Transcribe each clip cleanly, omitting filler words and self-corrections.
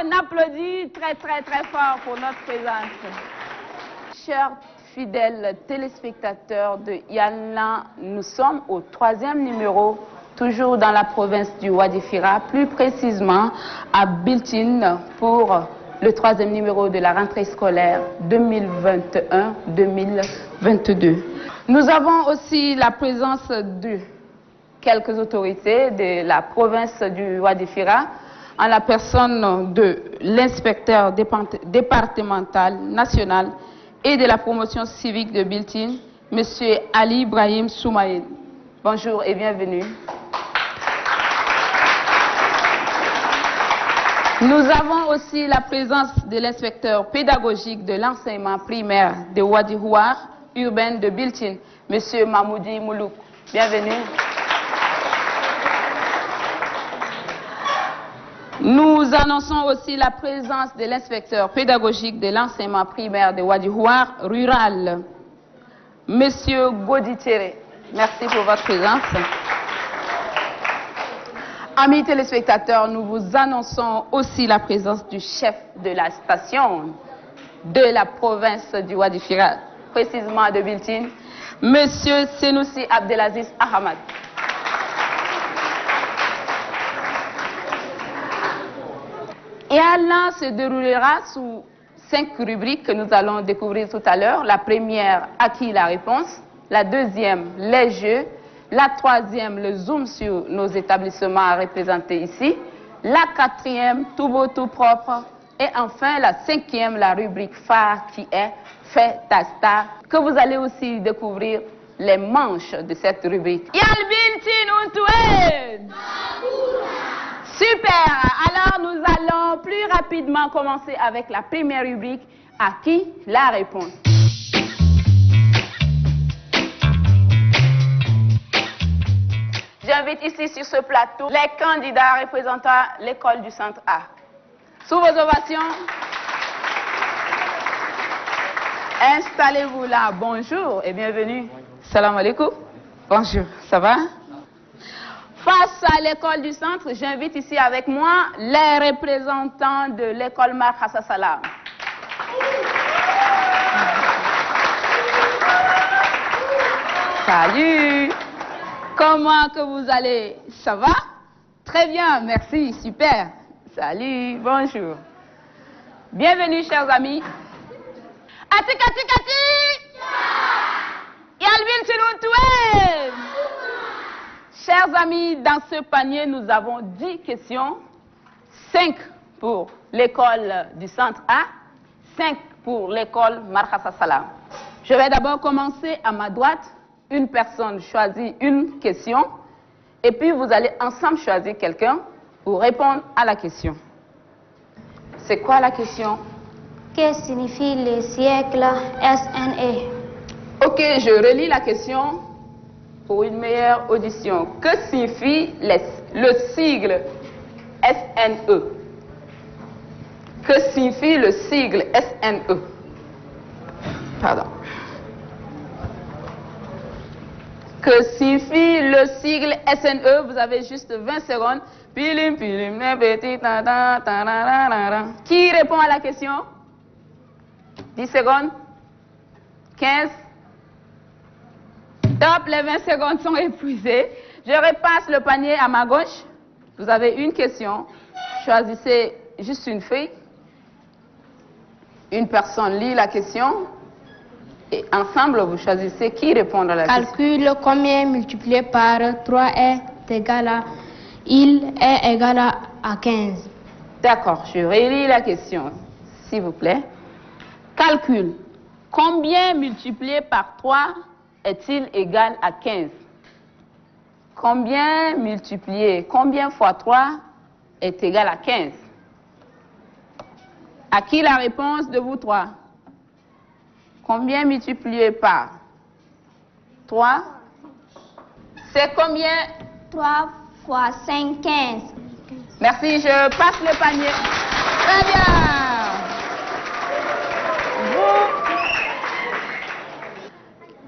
On applaudit très fort pour notre présence. Chers fidèles téléspectateurs de Yalla, nous sommes au 3e numéro, toujours dans la province du Wadi Fira, plus précisément à Biltine pour le 3e numéro de la rentrée scolaire 2021-2022. Nous avons aussi la présence de quelques autorités de la province du Wadi Fira, en la personne de l'inspecteur départemental national et de la promotion civique de Biltine, M. Ali Ibrahim Soumaïl. Bonjour et bienvenue. Nous avons aussi la présence de l'inspecteur pédagogique de l'enseignement primaire de Wadi Houar, urbaine de Biltine, M. Mahmoudi Moulouk. Bienvenue. Nous annonçons aussi la présence de l'inspecteur pédagogique de l'enseignement primaire de Wadi Houar rural, Monsieur Godi Thierry. Merci pour votre présence. Amis téléspectateurs, nous vous annonçons aussi la présence du chef de la station de la province du Wadi Fira, précisément de Biltine, Monsieur Senoussi Abdelaziz Ahmad. Et Yalla se déroulera sous 5 rubriques que nous allons découvrir tout à l'heure. La première, à qui la réponse. La deuxième, les jeux. La troisième, le zoom sur nos établissements représentés ici. La quatrième, tout beau, tout propre. Et enfin, la cinquième, la rubrique phare qui est Fais ta star, que vous allez aussi découvrir les manches de cette rubrique. Super! Alors nous allons plus rapidement commencer avec la première rubrique, à qui la réponse. J'invite ici sur ce plateau les candidats représentant l'école du Centre A. Sous vos ovations, installez-vous là. Bonjour et bienvenue. Salam alaikum. Bonjour, ça va? Face à l'école du centre, j'invite ici avec moi les représentants de l'école Marhassa Salam. Salut! Comment que vous allez? Ça va? Très bien, merci, super. Salut, bonjour. Bienvenue, chers amis. Atikati! Yalvin Tiruntoué! Chers amis, dans ce panier, nous avons 10 questions. 5 pour l'école du Centre A, 5 pour l'école Marhassa Salam. Je vais d'abord commencer à ma droite. Une personne choisit une question et puis vous allez ensemble choisir quelqu'un pour répondre à la question. C'est quoi la question? Que signifie le siècle SNE? Ok, je relis la question pour une meilleure audition. Que signifie le sigle SNE? Que signifie le sigle SNE? Pardon. Que signifie le sigle SNE? Vous avez juste 20 secondes. Pilim, pilim, petit, ta, ta, ta, ta, ta, ta. Qui répond à la question? 10 secondes. 15. Top, les 20 secondes sont épuisées. Je repasse le panier à ma gauche. Vous avez une question. Choisissez juste une feuille. Une personne lit la question. Et ensemble, vous choisissez qui répond à la question. Calcule combien multiplié par 3 est égal à... Il est égal à 15. D'accord, je relis la question, s'il vous plaît. Calcule. Combien multiplié par 3 est-il égal à 15? Combien fois 3 est égal à 15? À qui la réponse de vous trois? Combien multiplié par 3? C'est combien? 3 fois 5, 15. Merci, je passe le panier. Très bien.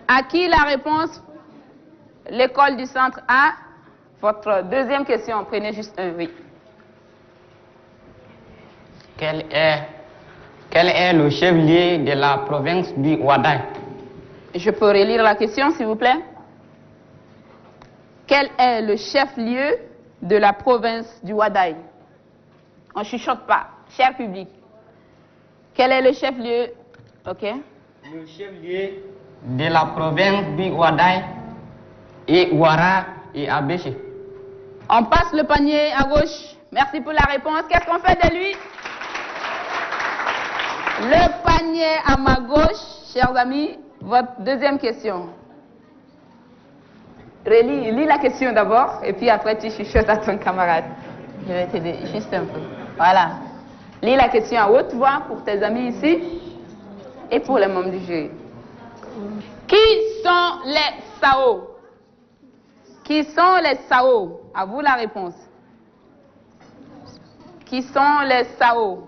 À qui la réponse? L'école du Centre A. Votre deuxième question, prenez juste un oui. Quel est le chef-lieu de la province du Ouaddaï? Je peux relire la question, s'il vous plaît? Quel est le chef-lieu de la province du Ouaddaï? On ne chuchote pas, cher public. Quel est le chef-lieu? Ok. Le chef-lieu de la province du Ouaddaï est Ouara et Abéché. On passe le panier à gauche. Merci pour la réponse. Qu'est-ce qu'on fait de lui? Le panier à ma gauche, chers amis, votre deuxième question. Lis la question d'abord, et puis après tu chuchotes à ton camarade. Je vais t'aider juste un peu. Voilà. Lis la question à haute voix pour tes amis ici et pour les membres du jury. Qui sont les Sao? Qui sont les Sao? À vous la réponse. Qui sont les Sao?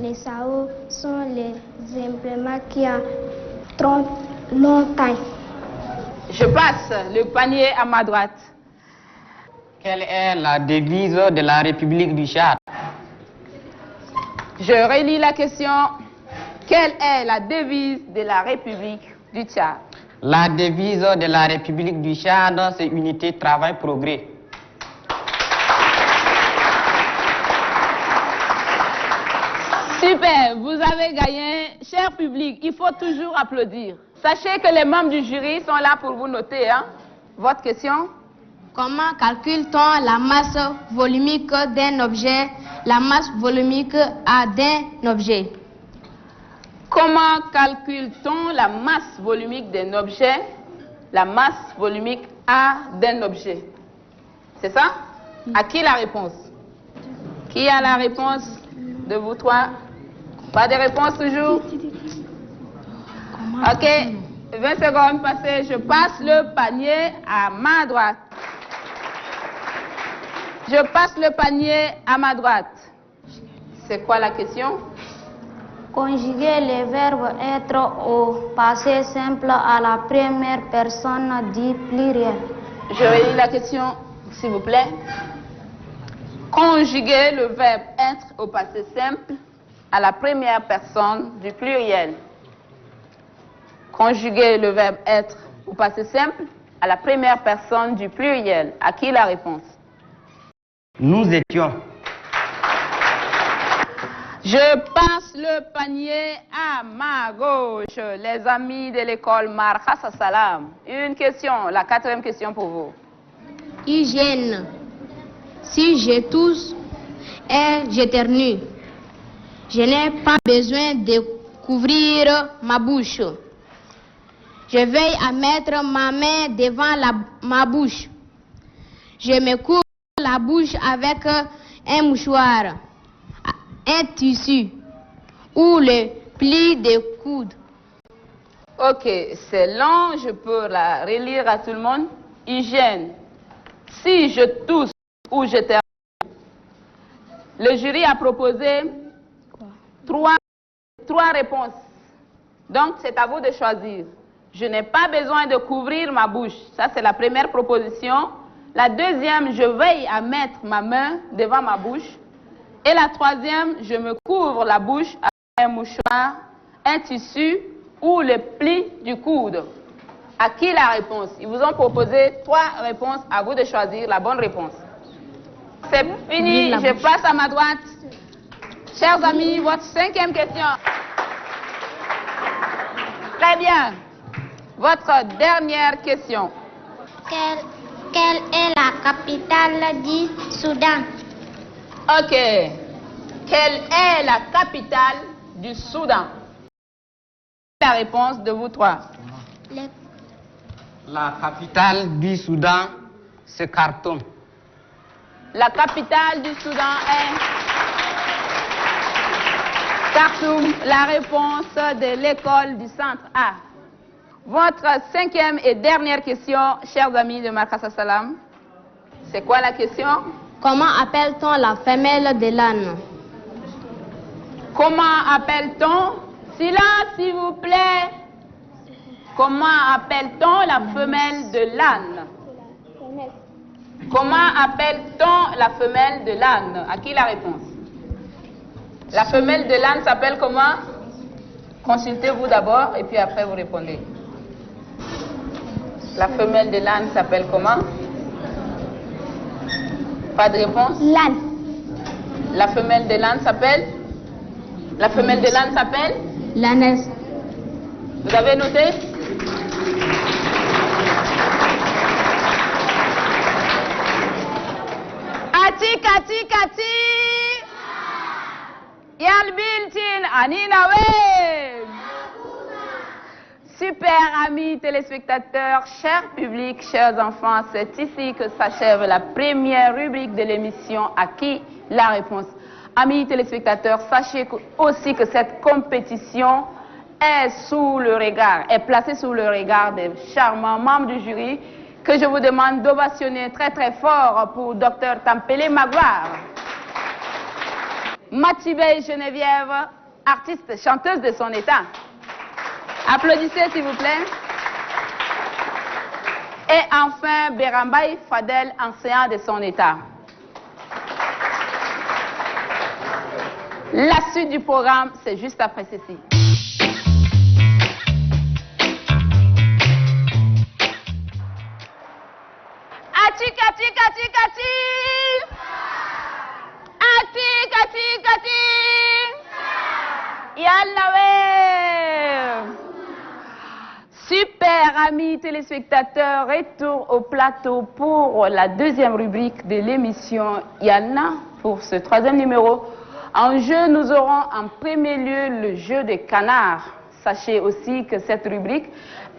Les Sao sont les impléments qui ont 30 longtemps. Je passe le panier à ma droite. Quelle est la devise de la République du Tchad? Je relis la question. Quelle est la devise de la République du Tchad? La devise de la République du Tchad, c'est unité, travail, progrès. Super, vous avez gagné. Cher public, il faut toujours applaudir. Sachez que les membres du jury sont là pour vous noter. Hein? Votre question? Comment calcule-t-on la masse volumique d'un objet, la masse volumique A d'un objet? Comment calcule-t-on la masse volumique d'un objet, la masse volumique A d'un objet? C'est ça? À qui la réponse? Qui a la réponse de vous trois? Pas de réponse toujours? Ok, 20 secondes passées, je passe le panier à ma droite. Je passe le panier à ma droite. C'est quoi la question? Conjuguer les verbes être au passé simple à la première personne du pluriel. Je relis la question, s'il vous plaît. Conjuguer le verbe être au passé simple à la première personne du pluriel. Conjuguer le verbe être au passé simple à la première personne du pluriel. À qui la réponse? Nous étions. Je passe le panier à ma gauche, les amis de l'école Marhassa Salam. Une question, la quatrième question pour vous. Hygiène. Si je tousse et j'éternue, je n'ai pas besoin de couvrir ma bouche. Je veille à mettre ma main devant ma bouche. Je me couvre la bouche avec un mouchoir, un tissu ou le pli de coude. Ok, c'est long, je peux la relire à tout le monde. Hygiène. Si je tousse ou j'éternue. Le jury a proposé trois réponses. Donc, c'est à vous de choisir. Je n'ai pas besoin de couvrir ma bouche. Ça, c'est la première proposition. La deuxième, je veille à mettre ma main devant ma bouche. Et la troisième, je me couvre la bouche avec un mouchoir, un tissu ou le pli du coude. À qui la réponse? Ils vous ont proposé trois réponses. À vous de choisir la bonne réponse. C'est fini, je passe à ma droite. Chers amis, votre cinquième question. Très bien. Votre dernière question. Quelle est la capitale du Soudan? Ok. Quelle est la capitale du Soudan? La réponse de vous trois. La capitale du Soudan, c'est Khartoum. La capitale du Soudan est Khartoum. La réponse de l'école du centre A. Votre cinquième et dernière question, chers amis de Marhassa Salam. C'est quoi la question? Comment appelle-t-on la femelle de l'âne? Comment appelle-t-on? Silence, s'il vous plaît. Comment appelle-t-on la femelle de l'âne? Comment appelle-t-on la femelle de l'âne? À qui la réponse? La femelle de l'âne s'appelle comment? Consultez-vous d'abord et puis après vous répondez. La femelle de l'âne s'appelle comment? Pas de réponse? L'âne. La femelle de l'âne s'appelle? La femelle de l'âne s'appelle? L'ânesse. Vous avez noté? Kati, kati, kati. Yalbiltin Aninawe. Super amis téléspectateurs, chers publics, chers enfants, c'est ici que s'achève la première rubrique de l'émission À qui la réponse. Amis téléspectateurs, sachez aussi que cette compétition est placée sous le regard des charmants membres du jury que je vous demande d'ovationner très très fort pour Dr Tampele Magloire. Matibé Geneviève, artiste chanteuse de son état. Applaudissez s'il vous plaît. Et enfin, Berambaï Fadel, enseignant de son état. La suite du programme, c'est juste après ceci. Ati, kati, kati, kati. Ati, kati, kati. Yallawé. Super amis téléspectateurs, retour au plateau pour la deuxième rubrique de l'émission Yalna pour ce troisième numéro. En jeu, nous aurons en premier lieu le jeu des canards. Sachez aussi que cette rubrique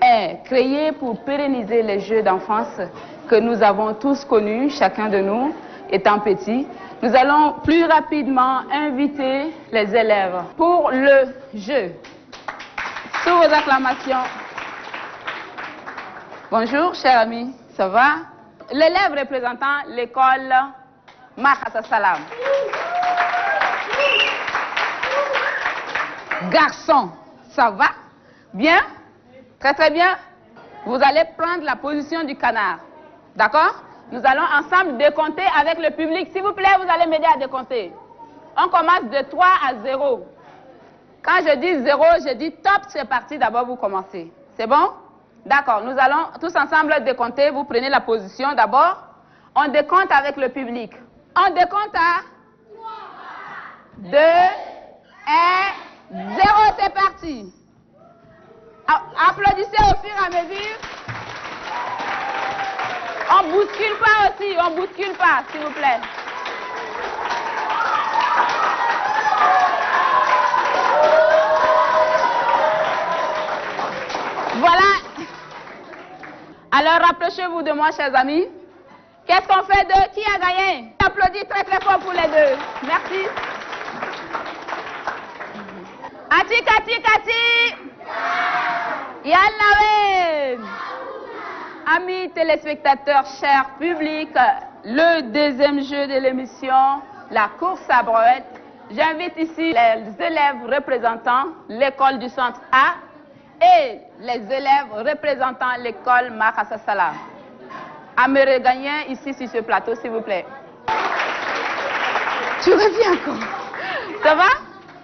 est créée pour pérenniser les jeux d'enfance que nous avons tous connus, chacun de nous étant petit. Nous allons plus rapidement inviter les élèves pour le jeu. Sous vos acclamations. Bonjour, chers amis, ça va? L'élève représentant l'école Mahassa Salam. Garçon, ça va? Bien? Très très bien. Vous allez prendre la position du canard. D'accord? Nous allons ensemble décompter avec le public. S'il vous plaît, vous allez m'aider à décompter. On commence de 3 à 0. Quand je dis 0, je dis top, c'est parti. D'abord, vous commencez. C'est bon? D'accord. Nous allons tous ensemble décompter. Vous prenez la position d'abord. On décompte avec le public. On décompte à 2 et 0. C'est parti. Applaudissez au fur et à mesure. On bouscule pas aussi, on bouscule pas, s'il vous plaît. Voilà. Alors rapprochez-vous de moi, chers amis. Qu'est-ce qu'on fait de qui a gagné? Applaudis très très fort pour les deux. Merci. Ati, kati, kati. Yallawé. Amis téléspectateurs, chers publics, le deuxième jeu de l'émission, la course à brouette. J'invite ici les élèves représentant l'école du centre A et les élèves représentant l'école Mahassa Salam à me regagner ici sur ce plateau, s'il vous plaît. Tu reviens encore. Ça va?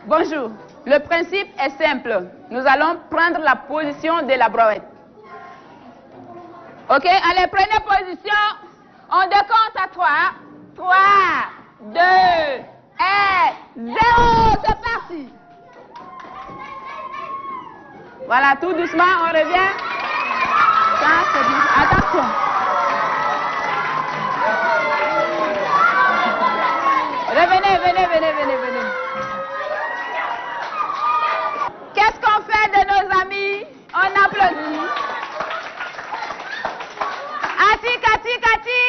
Bonjour. Le principe est simple. Nous allons prendre la position de la brouette. Ok, allez, prenez position. On décompte à 3. 3, 2, 1, 0. C'est parti. Voilà, tout doucement, on revient. Ça, c'est bien. Attention. Revenez, venez, venez, venez, venez. Qu'est-ce qu'on fait de nos amis? On applaudit. Ati, kati, kati.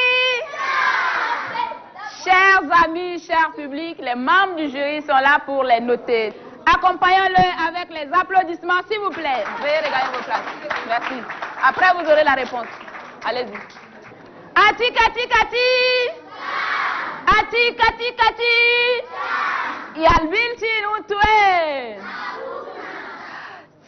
Chers amis, chers publics, les membres du jury sont là pour les noter. Accompagnons-le avec les applaudissements, s'il vous plaît. Veuillez regagner vos places. Merci. Après, vous aurez la réponse. Allez-y. Ati, kati, kati. Ati, kati, kati. Yalbintin Outoué.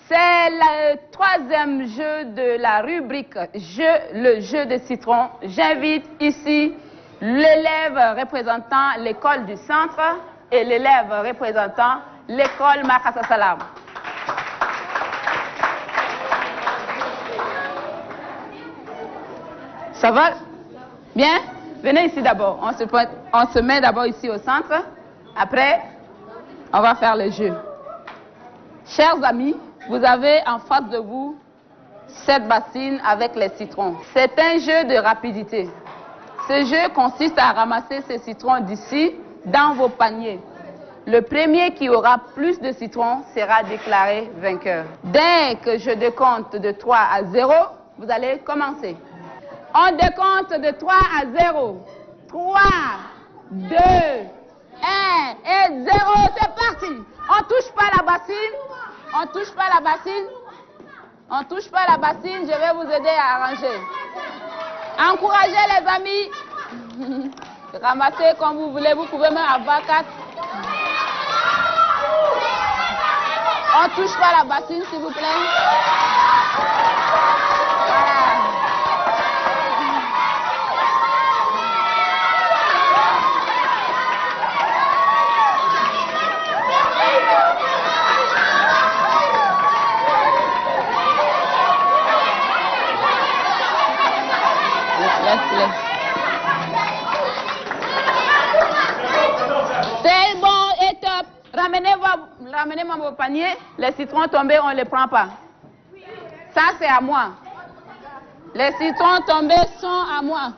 C'est le troisième jeu de la rubrique le jeu de citron. J'invite ici l'élève représentant l'école du centre et l'élève représentant l'école Markasa Salam. Ça va? Bien? Venez ici d'abord. On se met d'abord ici au centre. Après, on va faire le jeu. Chers amis, vous avez en face de vous cette bassine avec les citrons. C'est un jeu de rapidité. Ce jeu consiste à ramasser ces citrons d'ici dans vos paniers. Le premier qui aura plus de citrons sera déclaré vainqueur. Dès que je décompte de 3 à 0, vous allez commencer. On décompte de 3 à 0. 3, 2, 1 et 0. C'est parti. On ne touche pas la bassine. On ne touche pas la bassine. On ne touche pas la bassine. Je vais vous aider à arranger. Encouragez les amis. Ramassez comme vous voulez. Vous pouvez même avoir 4. On ne touche pas la bassine, s'il vous plaît. Voilà. C'est bon et top. Ramenez-moi vos paniers. Les citrons tombés, on ne les prend pas. Ça, c'est à moi. Les citrons tombés sont à moi.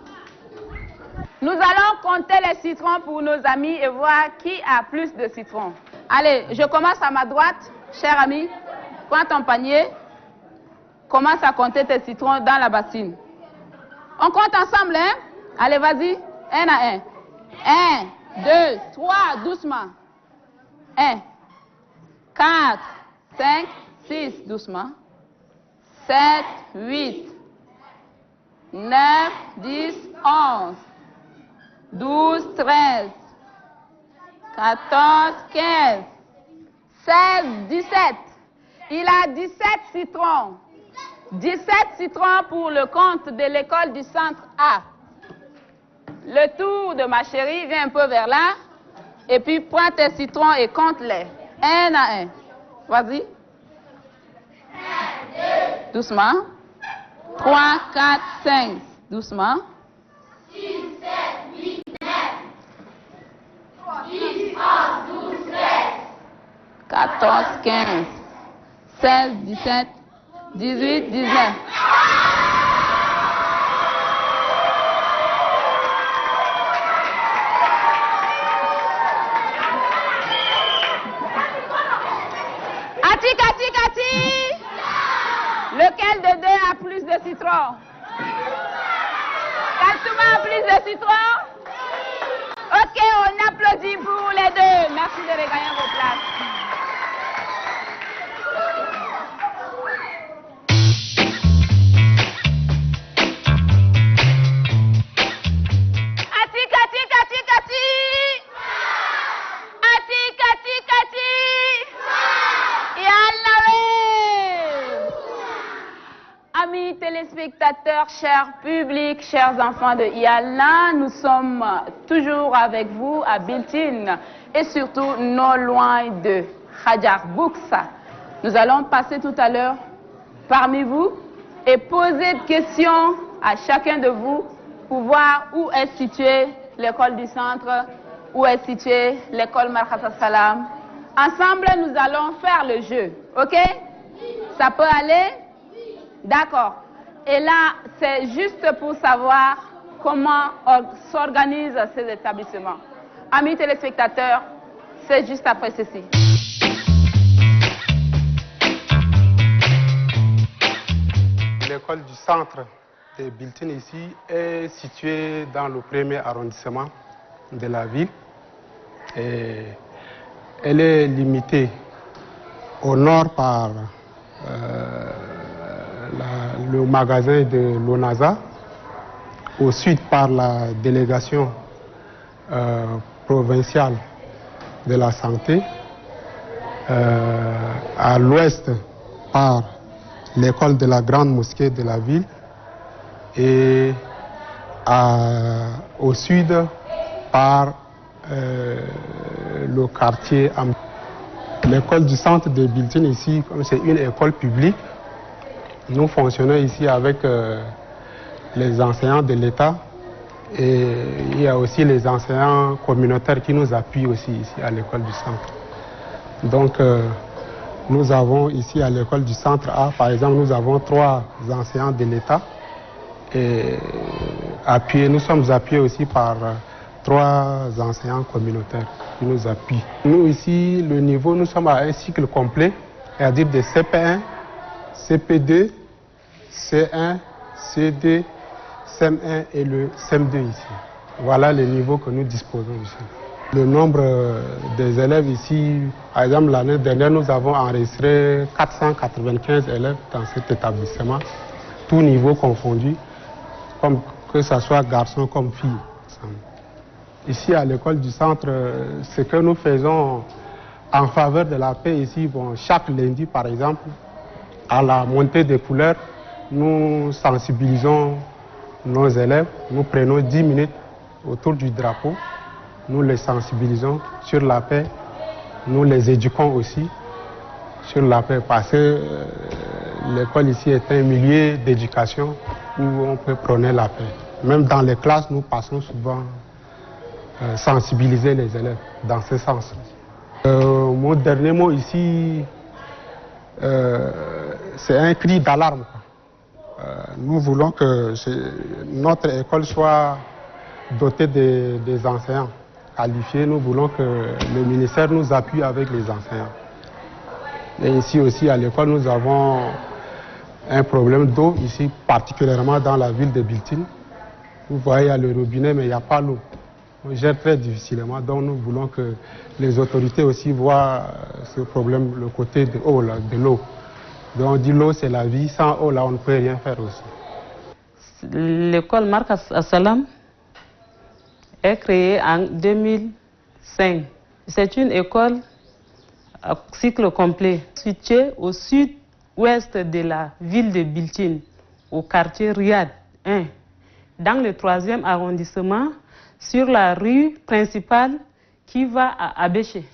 Nous allons compter les citrons pour nos amis et voir qui a plus de citrons. Allez, je commence à ma droite. Cher ami, prends ton panier. Commence à compter tes citrons dans la bassine. On compte ensemble, hein? Allez, vas-y. 1 à 1. 1, 2, 3, doucement. 1, 4, 5, 6, doucement. 7, 8, 9, 10, 11, 12, 13, 14, 15, 16, 17. Il a 17 citrons. 17 citrons pour le compte de l'école du centre A. Le tour de ma chérie, viens un peu vers là. Et puis prends tes citrons et compte-les. 1 à 1. Vas-y. 1, 2. Doucement. 3, 4, 5. Doucement. 6, 7, 8, 9. 10, 11, 12, 13. 14, 15. 16, 17. 18, 19. Kati. Lequel des deux a plus de citron? Kaltouma a plus de citron? Ok, on applaudit pour les deux. Merci de regagner vos places. Amis téléspectateurs, chers publics, chers enfants de Yalna, nous sommes toujours avec vous à Biltine et surtout non loin de Hajar Bouksa. Nous allons passer tout à l'heure parmi vous et poser des questions à chacun de vous pour voir où est située l'école du centre, où est située l'école Markasa Salam. Ensemble, nous allons faire le jeu, ok? Ça peut aller? D'accord. Et là, c'est juste pour savoir comment s'organisent ces établissements. Amis téléspectateurs, c'est juste après ceci. L'école du centre de Biltine ici est située dans le premier arrondissement de la ville. Et elle est limitée au nord par le magasin de l'ONASA, au sud par la délégation provinciale de la santé, à l'ouest par l'école de la grande mosquée de la ville et au sud par le quartier. L'école du centre de Biltine ici, comme c'est une école publique, nous fonctionnons ici avec les enseignants de l'État et il y a aussi les enseignants communautaires qui nous appuient aussi ici à l'école du centre. Donc nous avons ici à l'école du centre A, par exemple, nous avons 3 enseignants de l'État et nous sommes appuyés aussi par 3 enseignants communautaires qui nous appuient. Nous ici, le niveau, nous sommes à un cycle complet, c'est-à-dire de CP1, CP2, C1, C2, CM1 et le CM2 ici. Voilà les niveaux que nous disposons ici. Le nombre des élèves ici, par exemple l'année dernière, nous avons enregistré 495 élèves dans cet établissement, tous niveaux confondus, comme que ce soit garçons comme filles. Ici à l'école du centre, ce que nous faisons en faveur de la paix ici, bon, chaque lundi par exemple, à la montée des couleurs, nous sensibilisons nos élèves, nous prenons 10 minutes autour du drapeau, nous les sensibilisons sur la paix, nous les éduquons aussi sur la paix parce que l'école ici est un milieu d'éducation où on peut prôner la paix. Même dans les classes, nous passons souvent sensibiliser les élèves dans ce sens. Mon dernier mot ici, c'est un cri d'alarme. Nous voulons que notre école soit dotée des enseignants qualifiés. Nous voulons que le ministère nous appuie avec les enseignants. Et ici aussi à l'école, nous avons un problème d'eau, ici particulièrement dans la ville de Biltine. Vous voyez, il y a le robinet, mais il n'y a pas l'eau. On gère très difficilement, donc nous voulons que les autorités aussi voient ce problème, le côté de l'eau. Donc on dit l'eau c'est la vie, sans eau là on ne peut rien faire aussi. L'école Marc Assalam est créée en 2005. C'est une école à cycle complet située au sud-ouest de la ville de Biltine, au quartier Riyad 1, dans le 3e arrondissement, sur la rue principale qui va à Abéché.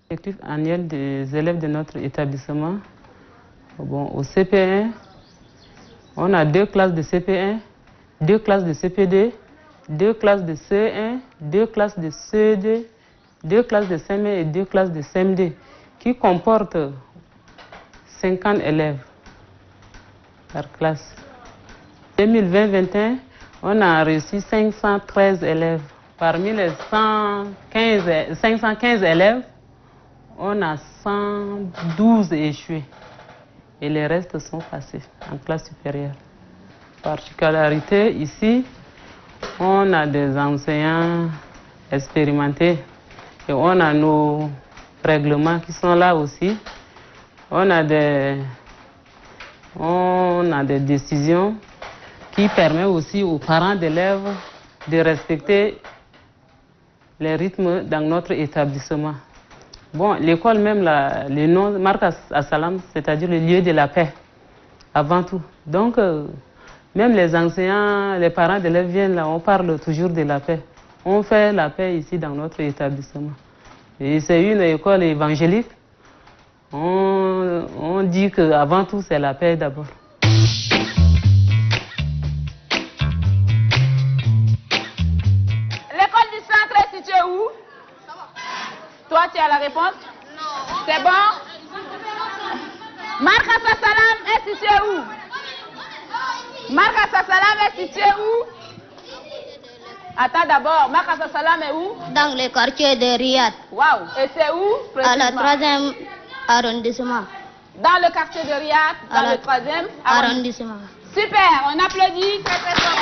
L'effectif annuel des élèves de notre établissement, bon, au CP1, on a 2 classes de CP1, 2 classes de CP2, 2 classes de C1, 2 classes de C2, 2 classes de CM1 et 2 classes de CM2, qui comportent 50 élèves par classe. 2020-2021, on a reçu 513 élèves. Parmi les 515 élèves, on a 112 échoués et les restes sont passés en classe supérieure. Particularité ici, on a des enseignants expérimentés et on a nos règlements qui sont là aussi. On a des décisions qui permettent aussi aux parents d'élèves de respecter les rythmes dans notre établissement. Bon, l'école même, le nom Marc Assalam, c'est-à-dire le lieu de la paix, avant tout. Donc, même les enseignants, les parents d'élèves viennent là, on parle toujours de la paix. On fait la paix ici dans notre établissement. Et c'est une école évangélique. On dit qu'avant tout, c'est la paix d'abord. Où? Toi, tu as la réponse? Non. C'est bon? Marc Assalam est situé où? Marc Assalam est situé où? Attends d'abord, Marc Assalam est où? Dans le quartier de Riyad. Waouh! Et c'est où? À la 3e arrondissement. Dans le quartier de Riyad, dans le 3e arrondissement. Super, on applaudit très très fort.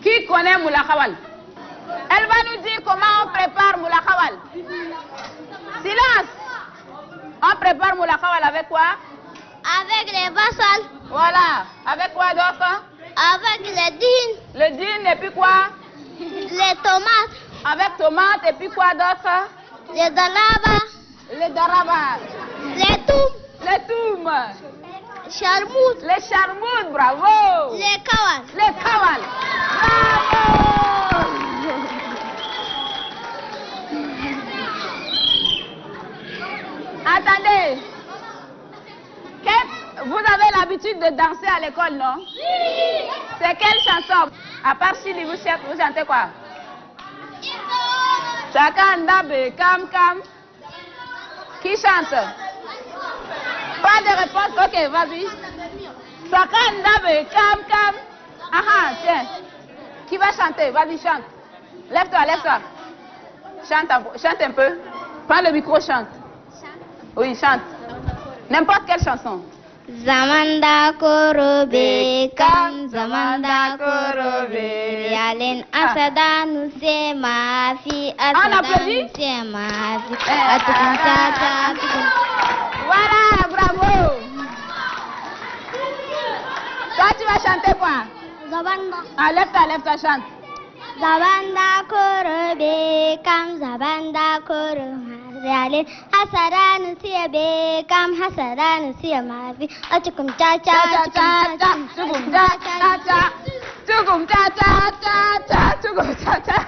Qui connaît Moula Khawal? Elle va nous dire comment on prépare Moula Khawal. Silence! On prépare Moula Khawal avec quoi? Avec les bassales. Voilà. Avec quoi d'autre? Avec les dînes. Le dîne et puis quoi? Les tomates. Avec tomates et puis quoi d'autre? Les daraba. Les daraba. Les toum. Les toum. Charmout. Les charmoutes, bravo. Les kawal. Les kawal. Bravo. Attendez. Vous avez l'habitude de danser à l'école, non? Oui. C'est quelle chanson? À part Chili, vous chantez quoi? Chakandabe, Kam Kam. Qui chante? Pas de réponse? Ok, vas-y. Chakandabe, Kam Kam. Ah, tiens. Qui va chanter? Vas-y, chante. Lève-toi, lève-toi. Chante un peu. Prends le micro, chante. Oui, chante. N'importe quelle chanson. Zamanda korobe kam zamanda korobe yalen asada nuse mafi asada nuse mafi Voilà, bravo. Toi tu vas chanter quoi? Zabanda. Ah, lève-toi, chante. Zabanda korobe kam zabanda korobe yalen asada nuse be kam asada nuse mafi achukum cha cha cha cha chugum cha cha cha chugum cha cha cha cha chugum cha cha.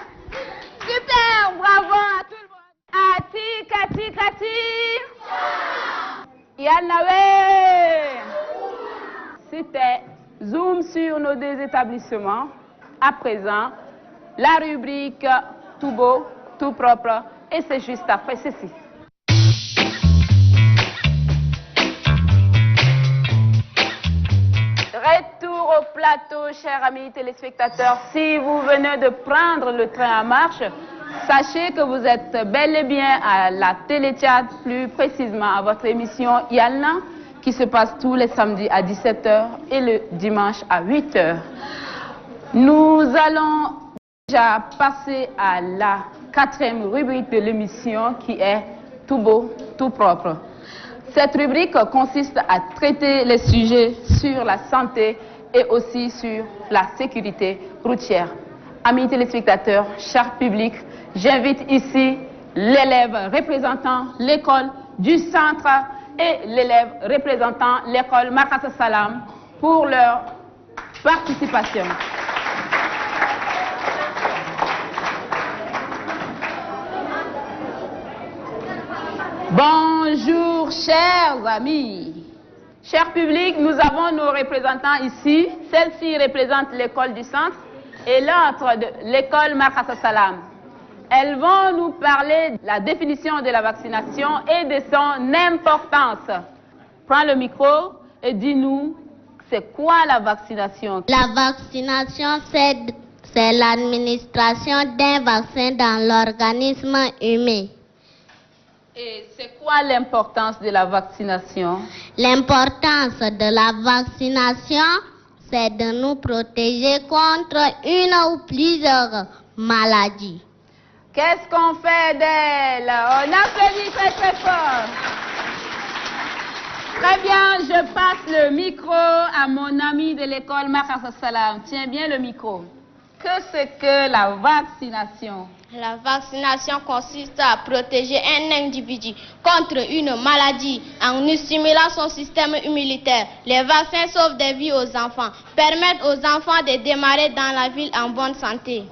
Super, bravo à tout le monde. Ati kati Yanawe. C'était Zoom sur nos deux établissements. À présent, la rubrique tout beau, tout propre, et c'est juste après ceci. Retour au plateau, chers amis téléspectateurs. Si vous venez de prendre le train en marche, sachez que vous êtes bel et bien à la Téléthéâtre, plus précisément à votre émission Yalna, qui se passe tous les samedis à 17h et le dimanche à 8h. Nous allons déjà passer à la 4e rubrique de l'émission qui est Tout beau, tout propre. Cette rubrique consiste à traiter les sujets sur la santé et aussi sur la sécurité routière. Amis téléspectateurs, chers publics, j'invite ici l'élève représentant l'école du centre et l'élève représentant l'école Markaz Salam pour leur participation. Bonjour chers amis, chers publics, nous avons nos représentants ici. Celle-ci représente l'école du centre et l'autre de l'école Markaz Salam. Elles vont nous parler de la définition de la vaccination et de son importance. Prends le micro et dis-nous, c'est quoi la vaccination? La vaccination, c'est l'administration d'un vaccin dans l'organisme humain. Et c'est quoi l'importance de la vaccination? L'importance de la vaccination, c'est de nous protéger contre une ou plusieurs maladies. Qu'est-ce qu'on fait d'elle? On applaudit très très fort. Très bien, je passe le micro à mon ami de l'école Markaz Salam. Tiens bien le micro. Que c'est que la vaccination? La vaccination consiste à protéger un individu contre une maladie en stimulant son système immunitaire. Les vaccins sauvent des vies aux enfants, permettent aux enfants de démarrer dans la ville en bonne santé.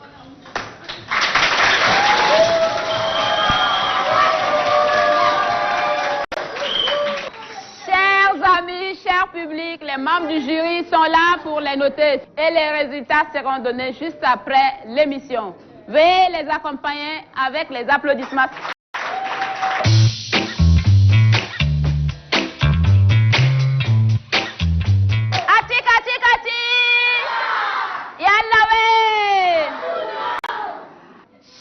Chers amis, chers publics, les membres du jury sont là pour les noter et les résultats seront donnés juste après l'émission. Veuillez les accompagner avec les applaudissements. Ati. Yalawe.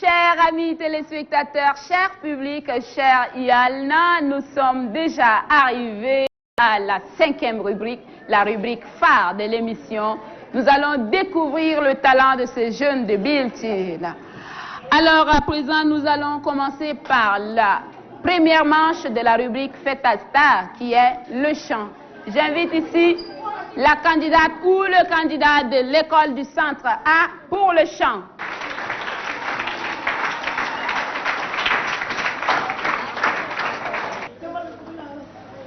Chers amis téléspectateurs, chers publics, chers Yalna, nous sommes déjà arrivés à la 5e rubrique, la rubrique phare de l'émission. Nous allons découvrir le talent de ces jeunes de Bilti. Alors à présent, nous allons commencer par la première manche de la rubrique Fête à Star, qui est le chant. J'invite ici la candidate ou le candidat de l'école du centre A pour le chant.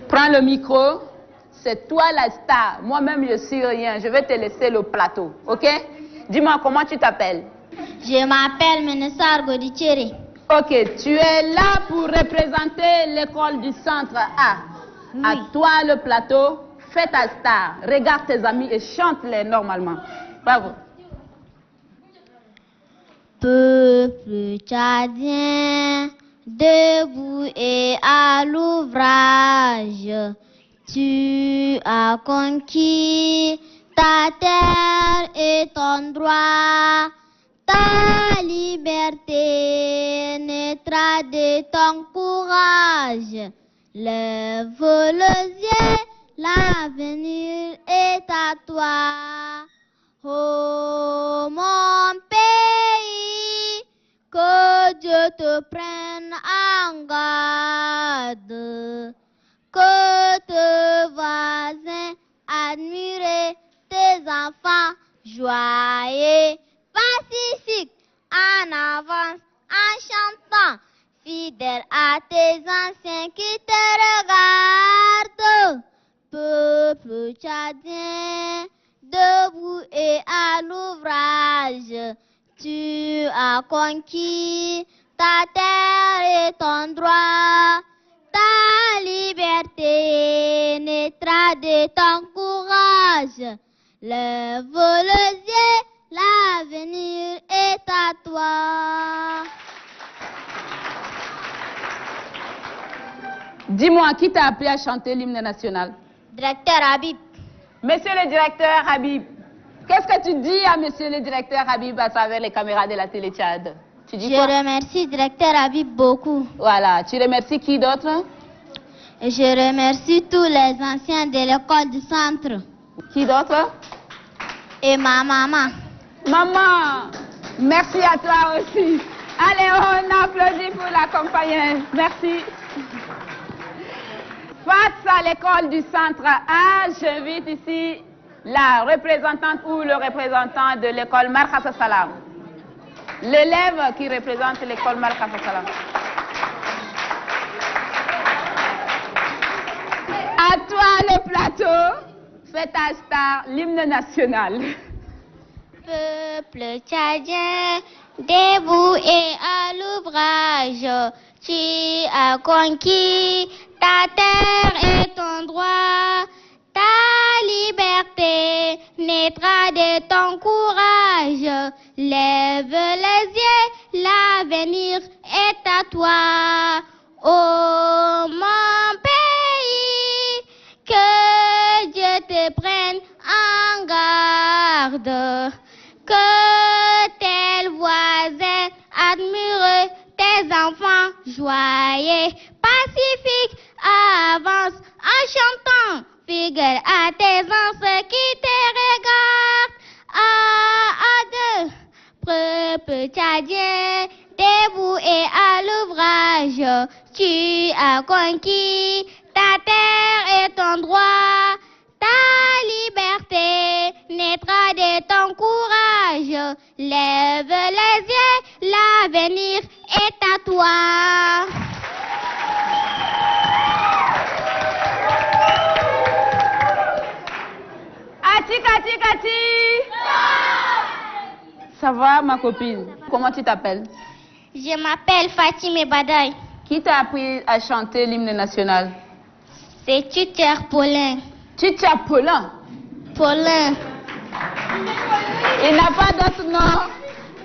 Prends le micro. c'est toi la star. Moi-même, je suis rien. Je vais te laisser le plateau, ok? Dis-moi, comment tu t'appelles? Je m'appelle Ménessar Godichere. Ok, tu es là pour représenter l'école du centre A. Oui. À toi le plateau, fais ta star. Regarde tes amis et chante-les normalement. Bravo. Peuple tchadien, debout et à l'ouvrage, tu as conquis ta terre et ton droit. Ta liberté naîtra de ton courage. Lève les yeux, l'avenir est à toi. Oh mon pays, que Dieu te prenne en garde, que tes voisins admirent tes enfants joyeux, pacifiques, en avance, en chantant, fidèle à tes anciens qui te regardent. Peuple tchadien, debout et à l'ouvrage, tu as conquis ta terre et ton droit. Ta liberté naîtra de ton courage. Lève les yeux, l'avenir est à toi. Dis-moi, qui t'a appris à chanter l'hymne national? Directeur Habib. Monsieur le directeur Habib, qu'est-ce que tu dis à monsieur le directeur Habib à travers les caméras de la télé Tchad? Tu dis Je quoi? remercie directeur Habib beaucoup. Voilà, tu remercies qui d'autre? Et je remercie tous les anciens de l'école du centre. Qui d'autre? Et ma maman. Maman, merci à toi aussi. Allez, on applaudit pour l'accompagner. Merci. Face à l'école du centre A, j'invite ici la représentante ou le représentant de l'école Markhassa Salam. L'élève qui représente l'école Markhassa Salam. À toi le plateau, fais ta star, l'hymne national. Peuple tchadien, debout et à l'ouvrage, tu as conquis ta terre et ton droit. Ta liberté naîtra de ton courage. Lève les yeux, l'avenir est à toi. Oh mon pays, que Dieu te prenne en garde, que tes voisins admirent tes enfants joyeux, pacifiques, avance en chantant, fidèle à tes ancêtres qui te regardent. À deux, peuple tchadien, debout et à l'ouvrage, tu as conquis ta terre et ton droit. Ta liberté naîtra de ton courage. Lève les yeux, l'avenir est à toi. Kati. Ça va, ma copine? Comment tu t'appelles? Je m'appelle Fatime Badaï. Qui t'a appris à chanter l'hymne national? C'est Tuteur Paulin. Tuteur Paulin? Paulin. Il n'a pas d'autre nom?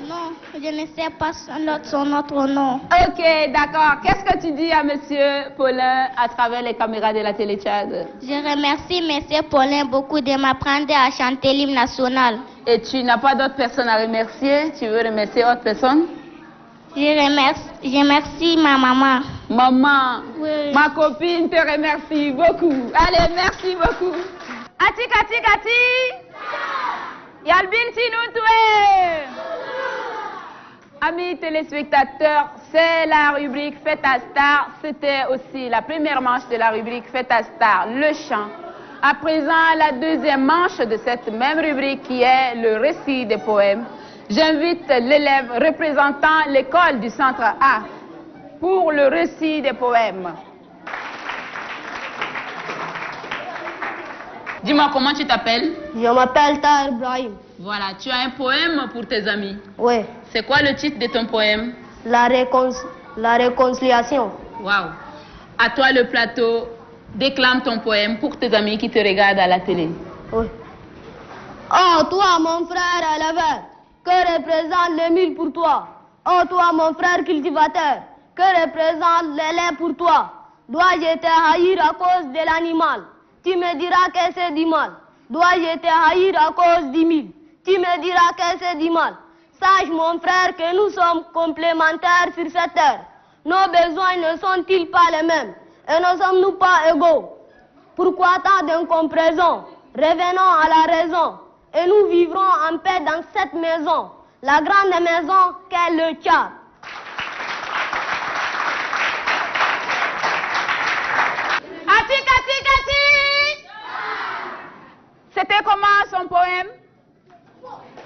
Non, je ne sais pas son autre nom. Ok, d'accord. Qu'est-ce que tu dis à monsieur Paulin à travers les caméras de la télé Tchad? Je remercie monsieur Paulin beaucoup de m'apprendre à chanter l'hymne national. Et tu n'as pas d'autres personnes à remercier? Tu veux remercier autre personne? Je remercie ma maman. Maman, Oui. ma copine te remercie beaucoup. Allez, merci beaucoup. Kati. Yalbin Tinountoué. Amis téléspectateurs, c'est la rubrique Fais ta star. C'était aussi la première manche de la rubrique Fais ta star, le chant. À présent, la deuxième manche de cette même rubrique qui est le récit des poèmes. J'invite l'élève représentant l'école du centre A pour le récit des poèmes. Dis-moi comment tu t'appelles? Je m'appelle Tahir Ibrahim. Voilà, tu as un poème pour tes amis. Oui. C'est quoi le titre de ton poème? La réconciliation. Waouh. À toi le plateau, déclame ton poème pour tes amis qui te regardent à la télé. Oui. Oh, toi, mon frère éleveur, que représente le mil pour toi? Oh, toi, mon frère cultivateur, que représente le lait pour toi? Dois-je te haïr à cause de l'animal? Tu me diras que c'est du mal. Dois-je te haïr à cause du mille? Tu me diras que c'est du mal. Sache, mon frère, que nous sommes complémentaires sur cette terre. Nos besoins ne sont-ils pas les mêmes? Et ne sommes-nous pas égaux? Pourquoi tant d'incompréhension? Revenons à la raison. Et nous vivrons en paix dans cette maison. La grande maison qu'est le Tchad. C'était comment son poème?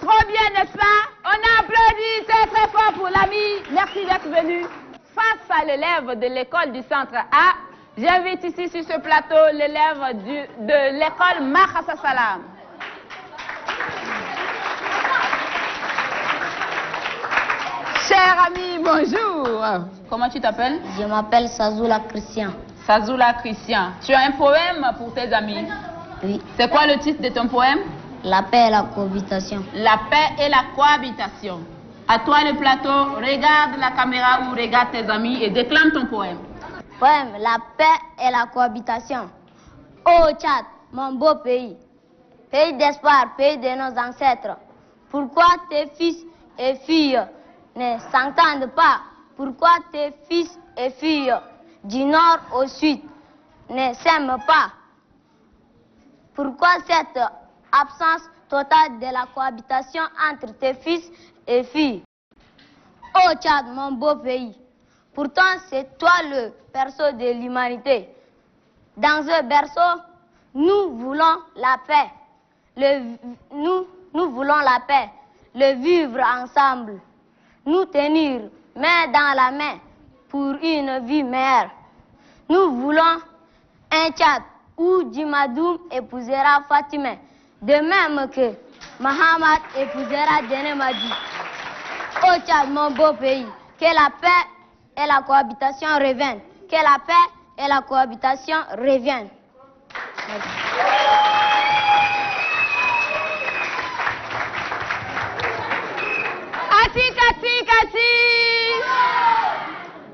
Trop bien, n'est-ce pas? On applaudit très très fort pour l'ami. Merci d'être venu. Face à l'élève de l'école du centre A, j'invite ici sur ce plateau l'élève de l'école Makhassa Salam. Cher ami, bonjour. Comment tu t'appelles? Je m'appelle Sazoula Christian. Sazoula Christian. Tu as un poème pour tes amis? Oui. C'est quoi le titre de ton poème? La paix et la cohabitation. La paix et la cohabitation. À toi le plateau, regarde la caméra ou regarde tes amis et déclame ton poème. Poème, la paix et la cohabitation. Ô Tchad, mon beau pays, pays d'espoir, pays de nos ancêtres, pourquoi tes fils et filles ne s'entendent pas? Pourquoi tes fils et filles du nord au sud ne s'aiment pas? Pourquoi cette absence totale de la cohabitation entre tes fils et filles? Ô Tchad, mon beau pays, pourtant c'est toi le berceau de l'humanité. Dans ce berceau, nous voulons la paix. Nous voulons la paix, le vivre ensemble, nous tenir main dans la main pour une vie meilleure. Nous voulons un Tchad où Djimadoum épousera Fatima, de même que Mahamad épousera Djenemadi. Ô Tchad, mon beau pays, que la paix et la cohabitation reviennent. Que la paix et la cohabitation reviennent.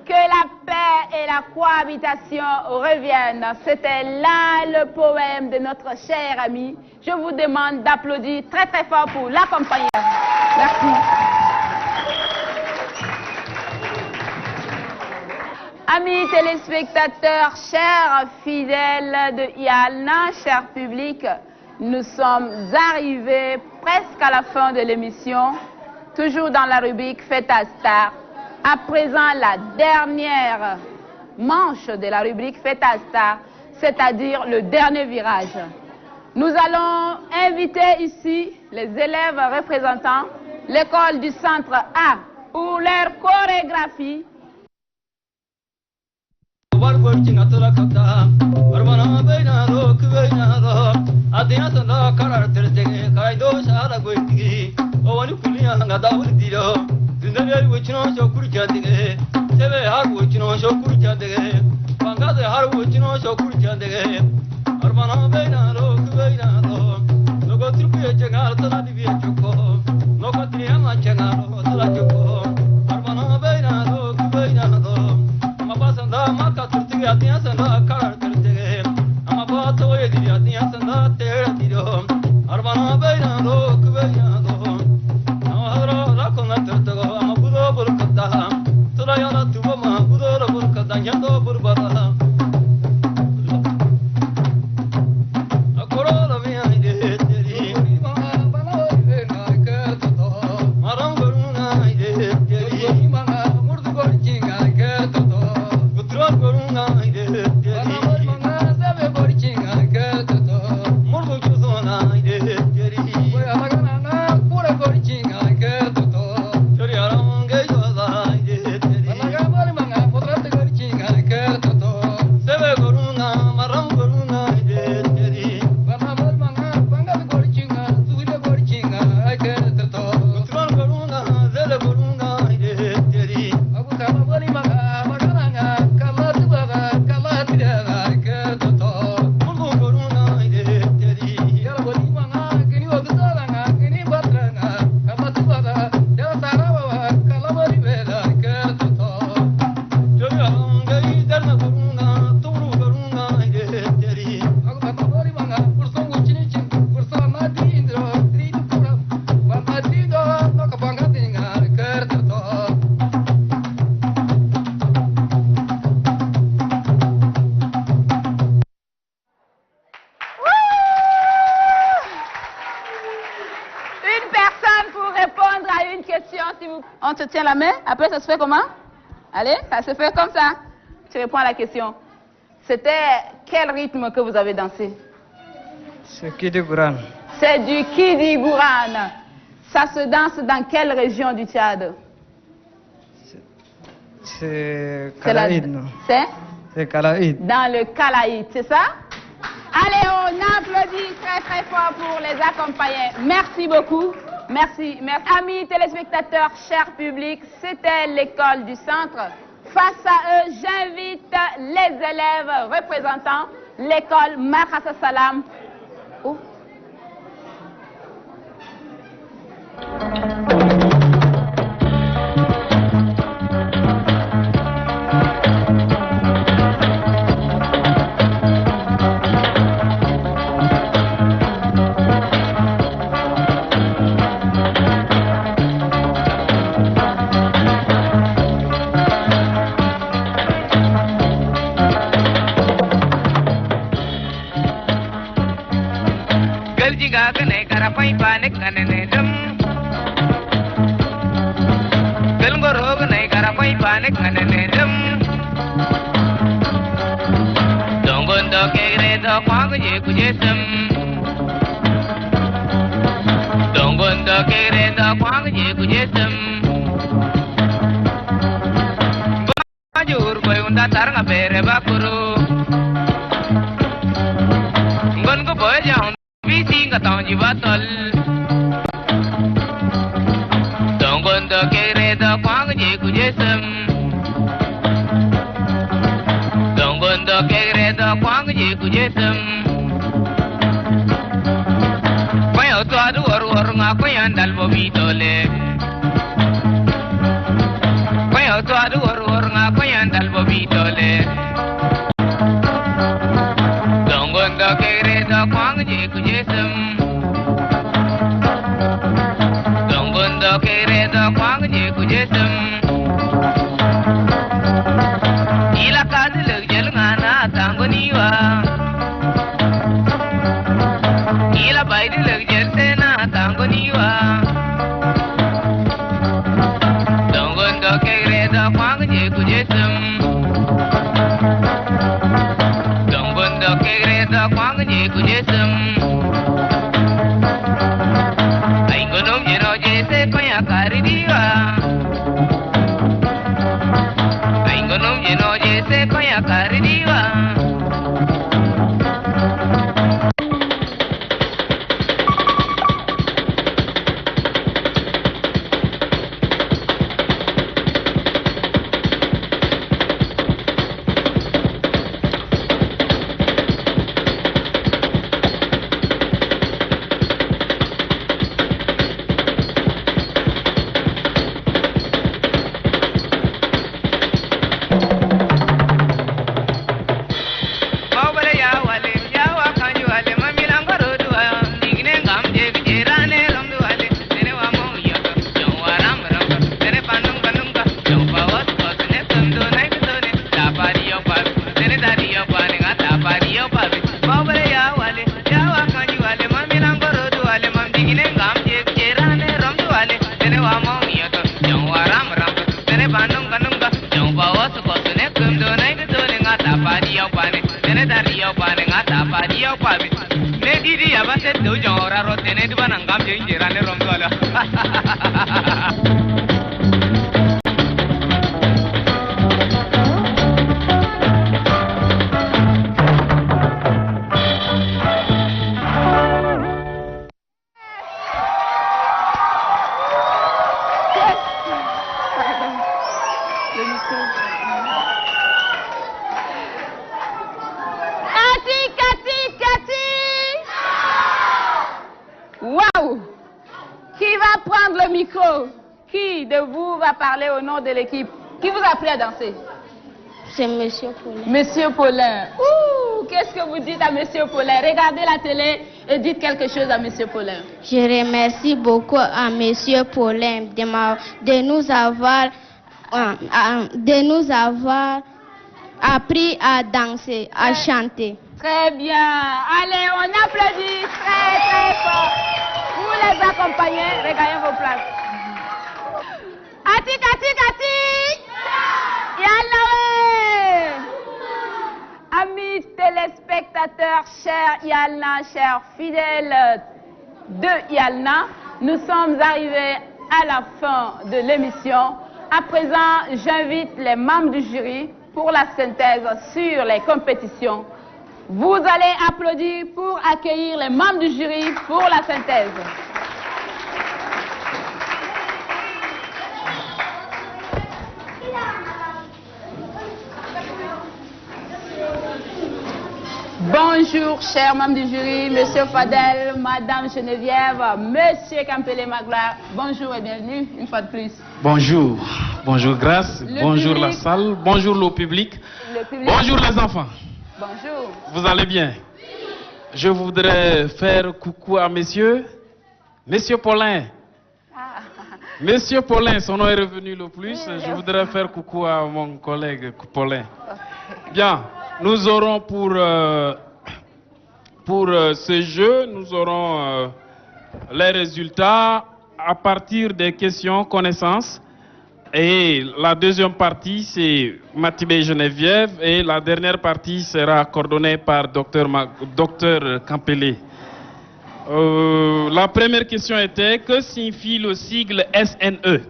Que la paix et la cohabitation reviennent. C'était là le poème de notre cher ami. Je vous demande d'applaudir très très fort pour l'accompagner. Merci. Amis téléspectateurs, chers fidèles de Yalna, cher public, nous sommes arrivés presque à la fin de l'émission, toujours dans la rubrique Fête à Star. À présent, la dernière manche de la rubrique Fête à Star, c'est-à-dire le dernier virage. Nous allons inviter ici les élèves représentants l'école du centre A pour leur chorégraphie. On te tient la main. Après, ça se fait comment? Allez, ça se fait comme ça. Tu réponds à la question. C'était quel rythme que vous avez dansé? C'est Kidigouran. C'est du Kidigouran. Ça se danse dans quelle région du Tchad? C'est Kalaïd, non? C'est Kalaïd. Dans le Kalaïd, c'est ça? Allez, on applaudit très très fort pour les accompagner. Merci beaucoup. Merci. Merci. Amis téléspectateurs, chers publics, c'était l'école du centre. Face à eux, j'invite les élèves représentant l'école Marhassa Salam. Oh. Qui de vous va parler au nom de l'équipe? Qui vous a appris à danser? C'est Monsieur Paulin. Monsieur Paulin. Ouh, qu'est-ce que vous dites à Monsieur Paulin? Regardez la télé et dites quelque chose à Monsieur Paulin. Je remercie beaucoup à Monsieur Paulin de nous avoir appris à danser, à chanter. Très bien. Allez, on applaudit très très fort. Vous les accompagnez, regagnez vos places. Ati, Kati, Kati. Yallah. Amis téléspectateurs, chers Yalna, chers fidèles de Yalna, nous sommes arrivés à la fin de l'émission. À présent, j'invite les membres du jury pour la synthèse sur les compétitions. Vous allez applaudir pour accueillir les membres du jury pour la synthèse. Bonjour, chers membres du jury, Monsieur Fadel, Madame Geneviève, Monsieur Campele Magloire. Bonjour et bienvenue, une fois de plus. Bonjour, bonjour Grâce, bonjour public. la salle, bonjour le public, bonjour les enfants. Bonjour. Vous allez bien? Je voudrais faire coucou à Monsieur Paulin. Monsieur Paulin, son nom est revenu le plus. Je voudrais faire coucou à mon collègue Paulin. Bien, nous aurons pour ce jeu, nous aurons les résultats à partir des questions connaissances. Et la deuxième partie, c'est Matibé Geneviève. Et la dernière partie sera coordonnée par Dr Campele. La première question était: que signifie le sigle SNE?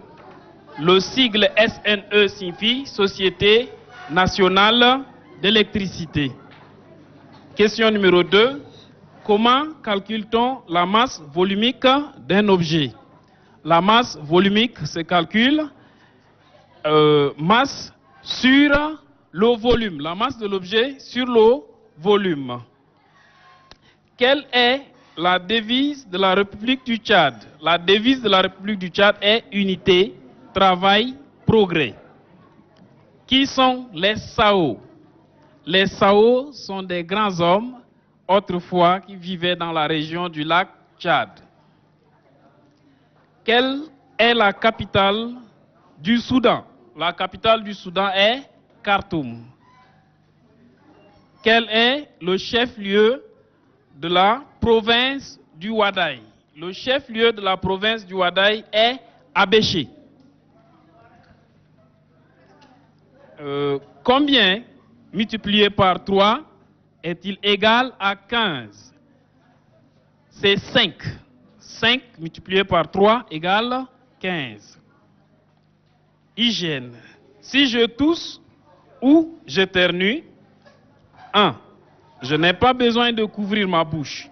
Le sigle SNE signifie Société Nationale d'Électricité. Question numéro 2. Comment calcule-t-on la masse volumique d'un objet? La masse volumique se calcule masse sur le volume. La masse de l'objet sur le volume. Quelle est la devise de la République du Tchad? La devise de la République du Tchad est unité, travail, progrès. Qui sont les Sao? Les Sao sont des grands hommes autrefois qui vivaient dans la région du lac Tchad. Quelle est la capitale du Soudan? La capitale du Soudan est Khartoum. Quel est le chef-lieu de la province du Wadaï? Le chef-lieu de la province du Wadaï est Abéché. Combien multiplié par 3 est-il égal à 15? C'est 5. 5 multiplié par 3 égale 15. Hygiène. Si je tousse ou j'éternue, 1. Je n'ai pas besoin de couvrir ma bouche.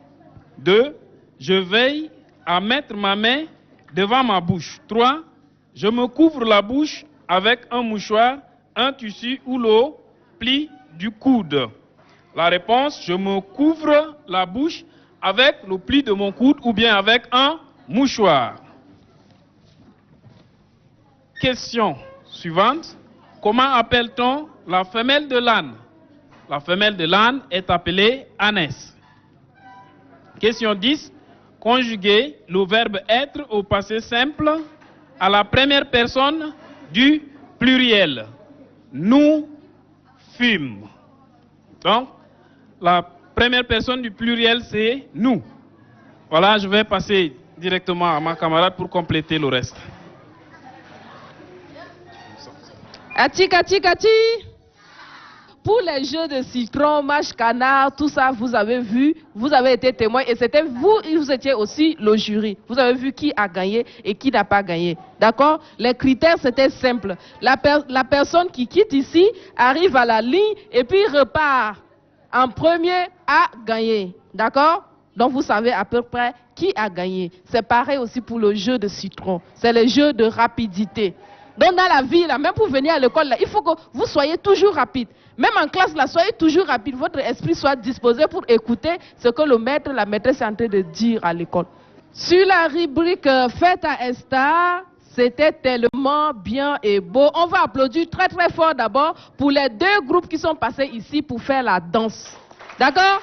2. Je veille à mettre ma main devant ma bouche. 3. Je me couvre la bouche avec un mouchoir, un tissu ou le pli du coude. La réponse: je me couvre la bouche avec le pli de mon coude ou bien avec un mouchoir. Question suivante. Comment appelle-t-on la femelle de l'âne? La femelle de l'âne est appelée ânesse. Question 10. Conjuguez le verbe être au passé simple à la première personne du pluriel. Nous fûmes. Donc, la première personne du pluriel, c'est nous. Voilà, je vais passer directement à ma camarade pour compléter le reste. Ati, Kati, Kati. Pour les jeux de citron, mâche, canard, tout ça, vous avez vu, vous avez été témoin et c'était vous, vous étiez aussi le jury. Vous avez vu qui a gagné et qui n'a pas gagné. D'accord? Les critères, c'était simple. La personne qui quitte ici arrive à la ligne et puis repart en premier à gagner. D'accord? Donc vous savez à peu près qui a gagné. C'est pareil aussi pour le jeu de citron. C'est le jeu de rapidité. Donc dans la vie, là, même pour venir à l'école, là, il faut que vous soyez toujours rapide. Même en classe, là, soyez toujours rapide. Votre esprit soit disposé pour écouter ce que le maître, la maîtresse est en train de dire à l'école. Sur la rubrique Fête à Esther, c'était tellement bien et beau. On va applaudir très très fort d'abord pour les deux groupes qui sont passés ici pour faire la danse. D'accord?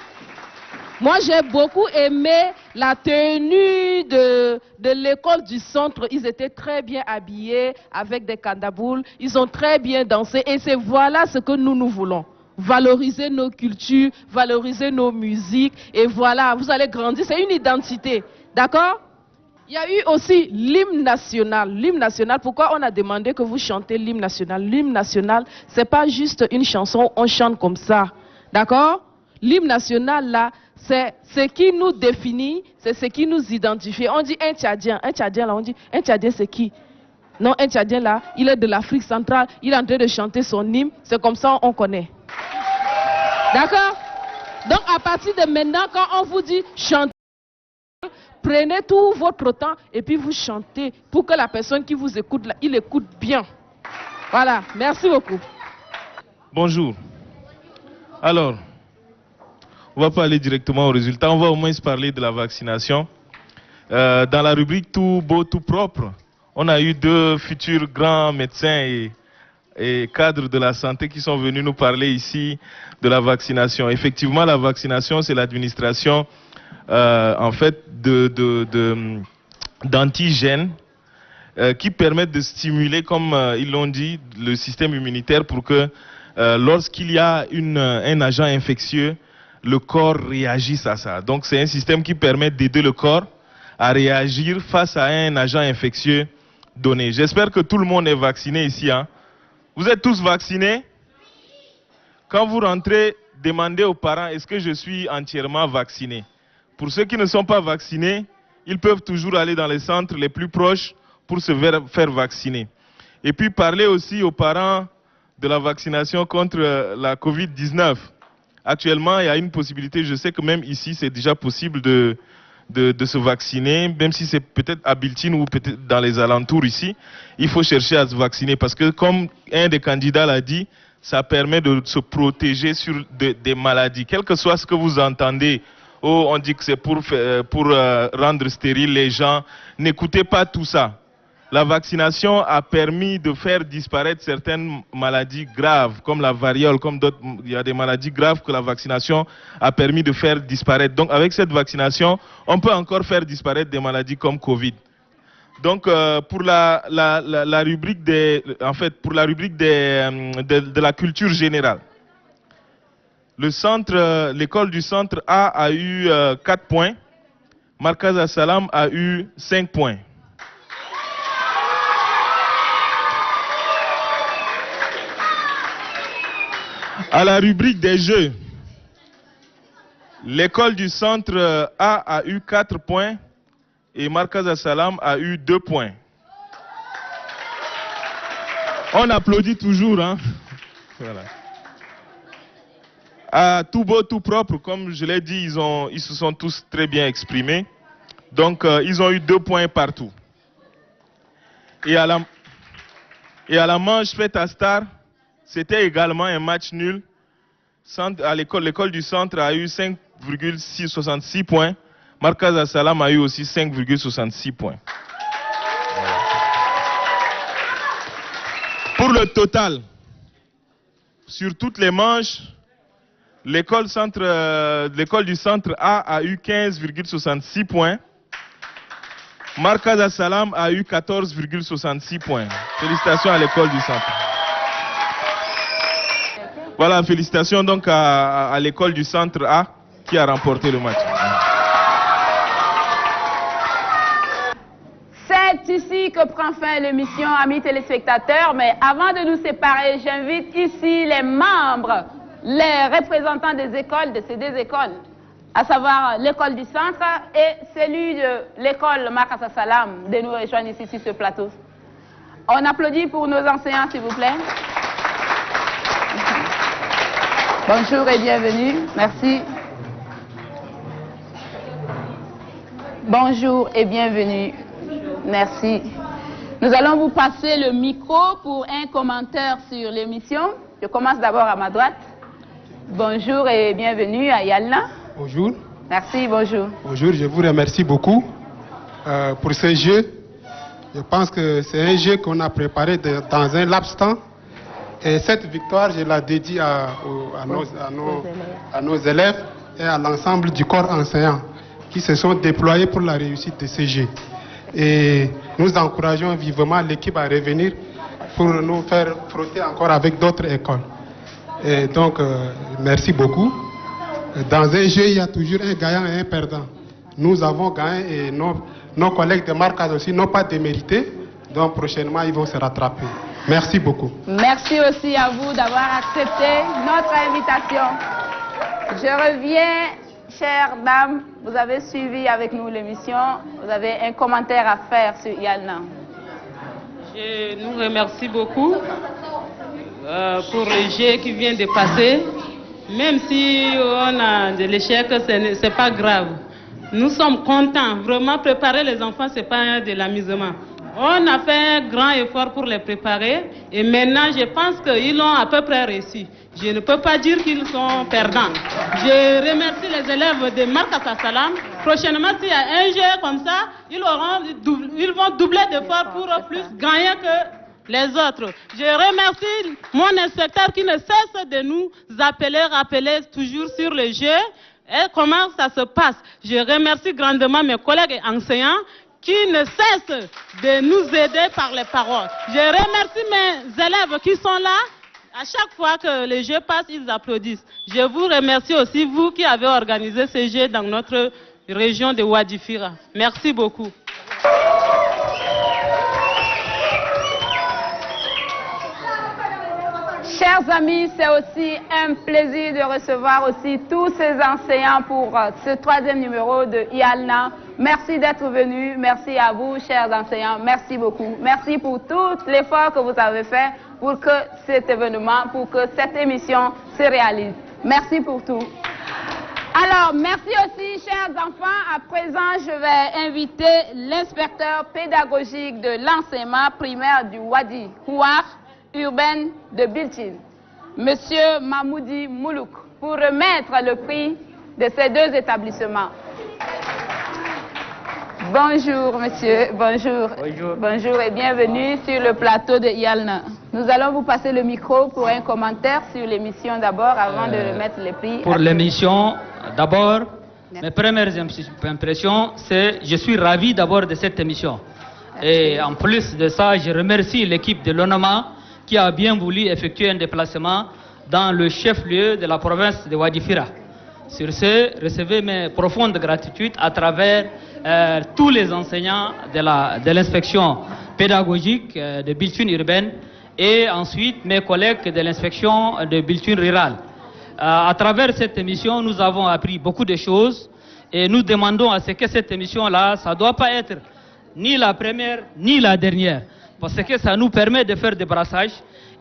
Moi, j'ai beaucoup aimé la tenue de l'école du centre. Ils étaient très bien habillés avec des candaboules. Ils ont très bien dansé. Et c'est voilà ce que nous voulons. Valoriser nos cultures, valoriser nos musiques. Et voilà, vous allez grandir. C'est une identité. D'accord? Il y a eu aussi l'hymne national. L'hymne national, pourquoi on a demandé que vous chantez l'hymne national? L'hymne national, c'est pas juste une chanson, on chante comme ça. D'accord? L'hymne national, là, c'est ce qui nous définit, c'est ce qui nous identifie. On dit un Tchadien là, on dit un Tchadien c'est qui? Non, un Tchadien là, il est de l'Afrique centrale, il est en train de chanter son hymne, c'est comme ça on connaît. D'accord? Donc à partir de maintenant, quand on vous dit chanter, prenez tout votre temps et puis vous chantez pour que la personne qui vous écoute, là, il écoute bien. Voilà, merci beaucoup. Bonjour. Alors, on va pas aller directement au résultat, on va au moins se parler de la vaccination. Dans la rubrique tout beau, tout propre, on a eu 2 futurs grands médecins et cadres de la santé qui sont venus nous parler ici de la vaccination. Effectivement, la vaccination, c'est l'administration en fait d'antigènes qui permettent de stimuler, comme ils l'ont dit, le système immunitaire pour que lorsqu'il y a un agent infectieux, le corps réagisse à ça. Donc c'est un système qui permet d'aider le corps à réagir face à un agent infectieux donné. J'espère que tout le monde est vacciné ici. Hein? Vous êtes tous vaccinés? Quand vous rentrez, demandez aux parents, est-ce que je suis entièrement vacciné? Pour ceux qui ne sont pas vaccinés, ils peuvent toujours aller dans les centres les plus proches pour se faire vacciner. Et puis parler aussi aux parents de la vaccination contre la Covid-19. Actuellement, il y a une possibilité, je sais que même ici, c'est déjà possible de se vacciner, même si c'est peut-être à Biltine ou peut-être dans les alentours ici. Il faut chercher à se vacciner parce que, comme un des candidats l'a dit, ça permet de se protéger sur des maladies. Quel que soit ce que vous entendez, oh, on dit que c'est pour rendre stériles les gens, n'écoutez pas tout ça. La vaccination a permis de faire disparaître certaines maladies graves, comme la variole, comme d'autres. Il y a des maladies graves que la vaccination a permis de faire disparaître. Donc, avec cette vaccination, on peut encore faire disparaître des maladies comme Covid. Donc, pour la rubrique de la culture générale, l'école du centre A a eu 4 points, Markaz Assalam a eu 5 points. À la rubrique des jeux, l'école du centre A a eu 4 points et Markaz Assalam a eu 2 points. On applaudit toujours, hein? Voilà. À tout beau, tout propre, comme je l'ai dit, ils se sont tous très bien exprimés. Donc, ils ont eu 2 points partout. Et à la manche faite à Star, c'était également un match nul. L'école du centre a eu 5,66 points. Markaz Assalam a eu aussi 5,66 points. Pour le total, sur toutes les manches, l'école du centre A a eu 15,66 points. Markaz Assalam a eu 14,66 points. Félicitations à l'école du centre. Voilà, félicitations donc à l'école du centre A qui a remporté le match. C'est ici que prend fin l'émission, amis téléspectateurs. Mais avant de nous séparer, j'invite ici les membres, les représentants des écoles, de ces 2 écoles, à savoir l'école du centre et celui de l'école Markaz Assalam, de nous rejoindre ici sur ce plateau. On applaudit pour nos enseignants, s'il vous plaît. Bonjour et bienvenue. Merci. Bonjour et bienvenue. Merci. Nous allons vous passer le micro pour un commentaire sur l'émission. Je commence d'abord à ma droite. Bonjour et bienvenue à Yalna. Bonjour. Merci, bonjour. Bonjour, je vous remercie beaucoup pour ce jeu. Je pense que c'est un jeu qu'on a préparé dans un laps de temps. Et cette victoire, je la dédie à nos élèves et à l'ensemble du corps enseignant qui se sont déployés pour la réussite de ce jeu. Et nous encourageons vivement l'équipe à revenir pour nous faire frotter encore avec d'autres écoles. Et donc, merci beaucoup. Dans un jeu, il y a toujours un gagnant et un perdant. Nous avons gagné et nos collègues de Marcas aussi n'ont pas démérité. Donc prochainement, ils vont se rattraper. Merci beaucoup. Merci aussi à vous d'avoir accepté notre invitation. Je reviens, chères dames, vous avez suivi avec nous l'émission. Vous avez un commentaire à faire sur Yalna. Je nous remercie beaucoup pour le jeu qui vient de passer. Même si on a de l'échec, ce n'est pas grave. Nous sommes contents. Vraiment, préparer les enfants, ce n'est pas de l'amusement. On a fait un grand effort pour les préparer et maintenant, je pense qu'ils l'ont à peu près réussi. Je ne peux pas dire qu'ils sont perdants. Je remercie les élèves de Marcas Salam. Prochainement, s'il y a un jeu comme ça, ils vont doubler d'efforts pour plus gagner que les autres. Je remercie mon inspecteur qui ne cesse de nous rappeler toujours sur le jeu et comment ça se passe. Je remercie grandement mes collègues et enseignants qui ne cessent de nous aider par les paroles. Je remercie mes élèves qui sont là. À chaque fois que les jeux passent, ils applaudissent. Je vous remercie aussi, vous qui avez organisé ces jeux dans notre région de Wadi Fira. Merci beaucoup. Chers amis, c'est aussi un plaisir de recevoir aussi tous ces enseignants pour ce 3e numéro de Yalna. Merci d'être venus. Merci à vous, chers enseignants. Merci beaucoup. Merci pour tout l'effort que vous avez fait pour que cet événement, pour que cette émission se réalise. Merci pour tout. Alors, merci aussi, chers enfants. À présent, je vais inviter l'inspecteur pédagogique de l'enseignement primaire du Wadi Houar urbaine de Biltine, Monsieur Mamoudi Moulouk, pour remettre le prix de ces 2 établissements. Bonjour, monsieur. Bonjour. Bonjour. Bonjour et bienvenue sur le plateau de Yalna. Nous allons vous passer le micro pour un commentaire sur l'émission d'abord, avant de remettre les prix. Pour l'émission, d'abord, mes premières impressions, c'est je suis ravi d'abord de cette émission. Et en plus de ça, je remercie l'équipe de l'ONAMA qui a bien voulu effectuer un déplacement dans le chef-lieu de la province de Wadi Fira. Sur ce, recevez mes profondes gratitudes à travers tous les enseignants de l'inspection pédagogique de Biltine urbaine et ensuite mes collègues de l'inspection de Biltine rurale. À travers cette émission, nous avons appris beaucoup de choses et nous demandons à ce que cette émission-là, ça ne doit pas être ni la première ni la dernière. Parce que ça nous permet de faire des brassages.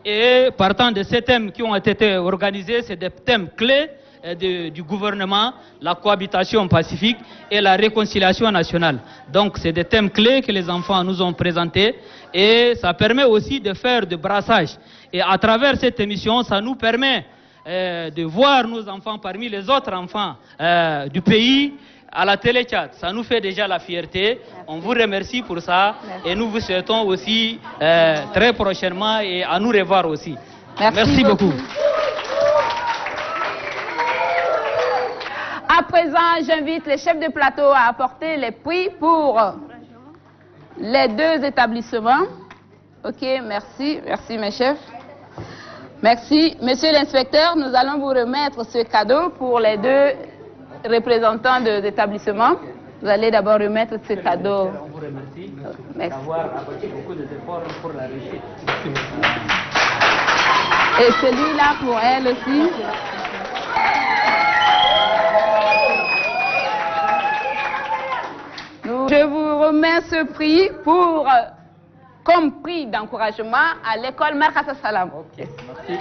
Et partant de ces thèmes qui ont été organisés, c'est des thèmes clés du gouvernement, la cohabitation pacifique et la réconciliation nationale. Donc c'est des thèmes clés que les enfants nous ont présentés. Et ça permet aussi de faire des brassages. Et à travers cette émission, ça nous permet de voir nos enfants parmi les autres enfants du pays, à la télé-chat. Ça nous fait déjà la fierté. On vous remercie pour ça. Et nous vous souhaitons aussi très prochainement et à nous revoir aussi. Merci beaucoup. À présent, j'invite les chefs de plateau à apporter les prix pour les 2 établissements. Ok, merci. Merci mes chefs. Merci. Monsieur l'inspecteur, nous allons vous remettre ce cadeau pour les 2 représentants de l'établissement. Vous allez d'abord remettre ce cadeau. On vous remercie d'avoir apporté beaucoup d'efforts pour la réussite. Et celui-là pour elle aussi. Je vous remets ce prix pour, comme prix d'encouragement à l'école Marcas Salam. Ok, merci.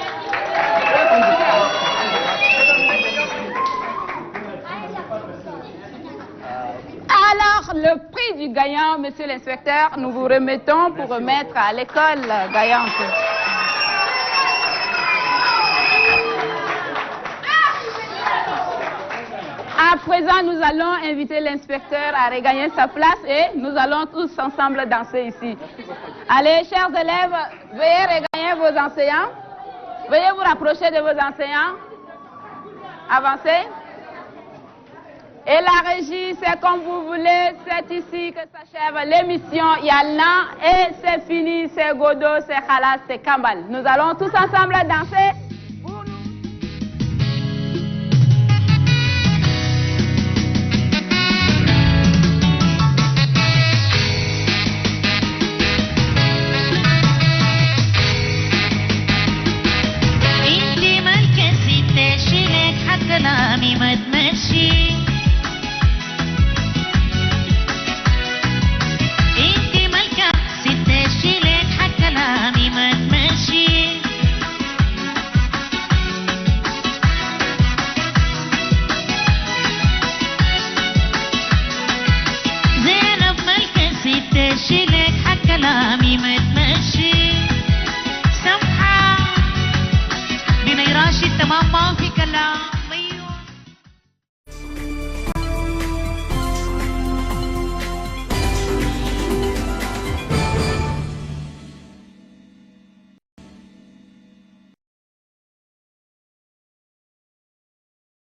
Alors, le prix du gagnant, monsieur l'inspecteur, nous vous remettons pour remettre à l'école gagnante. À présent, nous allons inviter l'inspecteur à regagner sa place et nous allons tous ensemble danser ici. Allez, chers élèves, veuillez regagner vos enseignants. Veuillez vous rapprocher de vos enseignants. Avancez. Et la régie, c'est comme vous voulez, c'est ici que s'achève l'émission Yalna. Et c'est fini, c'est Godo, c'est Khalas, c'est Kambal. Nous allons tous ensemble danser. maman